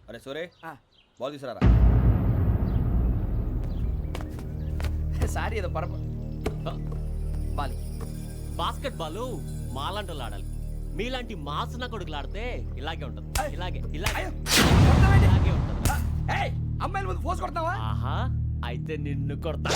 అరే సూరే ball తీసుకురారా. Sorry ఏదో Bali basket ball మాలాంటి వాళ్ళు ఆడాలి. మీలాంటి మాసన కొడుకులు ఆడితే ఇలాగే ఉంటది. ఇలాగే ఇలాగే ఇలాగే ఉంటది. అమ్మాయిల ముందు ఫోర్స్ కొడతావా? ఆహా, అయితే నిన్ను కొడతా.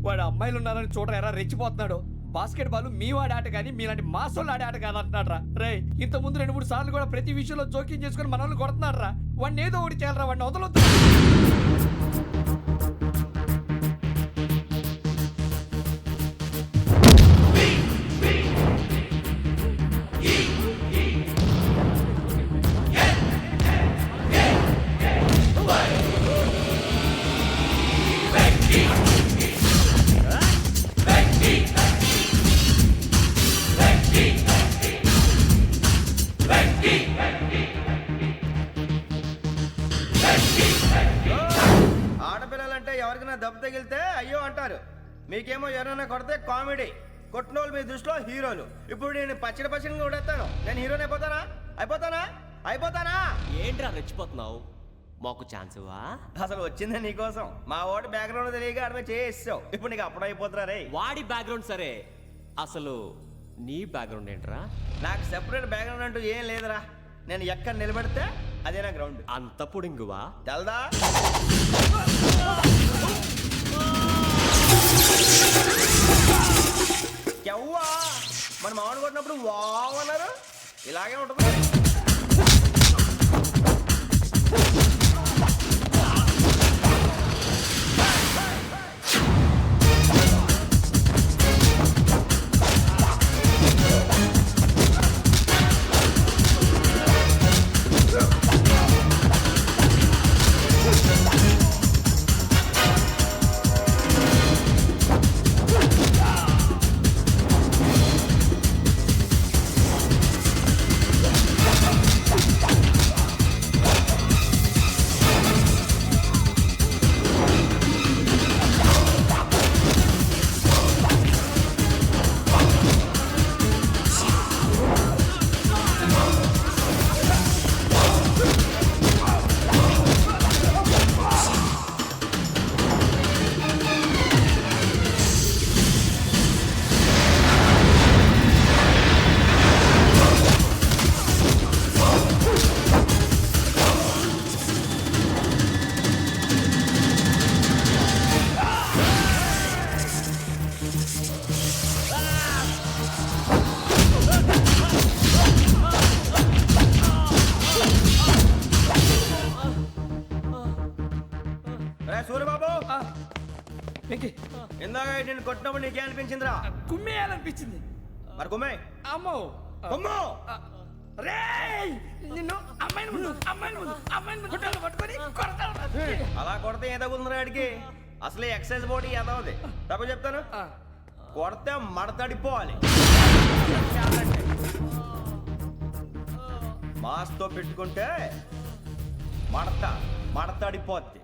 వాడు అమ్మాయిలు ఉన్నారని చూడరా ఎరా రెచ్చిపోతున్నాడు. బాస్కెట్ బాల్ మీ వాడి ఆట కానీ మీలాంటి మాసోళ్ళు ఆడే ఆట కాదు అంటున్నాడు రా. రే ఇంత ముందు 2-3 సార్లు కూడా ప్రతి విషయంలో జోక్యం చేసుకుని మనల్ని కొడుతున్నాడు రా. వాడిని ఏదో ఒకటి చేయాలరా, వాడిని వదలొద్దు. ఆడపిల్లలంటే ఎవరికైనా దెబ్బ తగిలితే అయ్యో అంటారు, మీకేమో ఎవరైనా కొడితే కామెడీ. కొట్టినోళ్ళు మీ దృష్టిలో హీరోలు. ఇప్పుడు నేను పచ్చడి కొడేస్తాను, నేను హీరోని అయిపోతానా? ఏంట్రా రెచ్చిపోతున్నావు? మాకు ఛాన్స్ ఇవ్వా? అసలు వచ్చిందే నీకోసం. మా వాడి బ్యాక్గ్రౌండ్ తెలియక ఆడమే చేసావు. ఇప్పుడు నీకు అప్పుడు అయిపోతున్నా రే. వాడి బ్యాక్గ్రౌండ్ సరే, అసలు నీ బ్యాక్గ్రౌండ్ ఏంట్రా? నాకు సెపరేట్ బ్యాక్గ్రౌండ్ అంటూ ఏం లేదురా. నేను ఎక్కడ నిలబడితే అదే నా గ్రౌండ్. అంత పుడింగువా? తెల్దా? ఎవ్వా మన మామిడి కొట్టినప్పుడు వావ్ అన్నారు, ఇలాగే ఉంటుంది. సూర్యబాబు, ఇందాక నేను కొట్టినప్పుడు నీకే అనిపించిందిరా? కుమ్మేయాలనిపించింది. మరి కుమ్మే. అమ్మో కుమ్ము. నిన్ను అమ్మాయిని ముందు పట్టుకొని కొడతాను. అలా కొడితే ఏ తగులుందిరా ఆడికి? అసలే ఎక్సైజ్ బాడీ ఏదవుది. తప్ప చెప్తాను, కొడితే మడతడిపోవాలి. మాస్తో పెట్టుకుంటే మడతడిపోద్ది.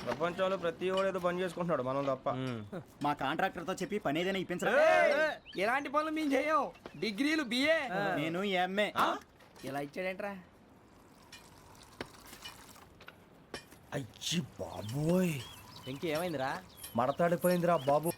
ప్రపంచంలో ప్రతి వాడు ఏదో పని చేసుకుంటున్నాడు, మనం తప్ప. మా కాంట్రాక్టర్ తో చెప్పి పని ఏదైనా ఇప్పించరా? ఎలాంటి పనులు మేము చేయం. డిగ్రీలు బిఏ, నేను ఎంఏ. ఇలా ఇచ్చాడేంట్రా? అయ్యి బాబోయ్, ఇంకేమైందిరా? మడతాడిపోయిందిరా బాబు.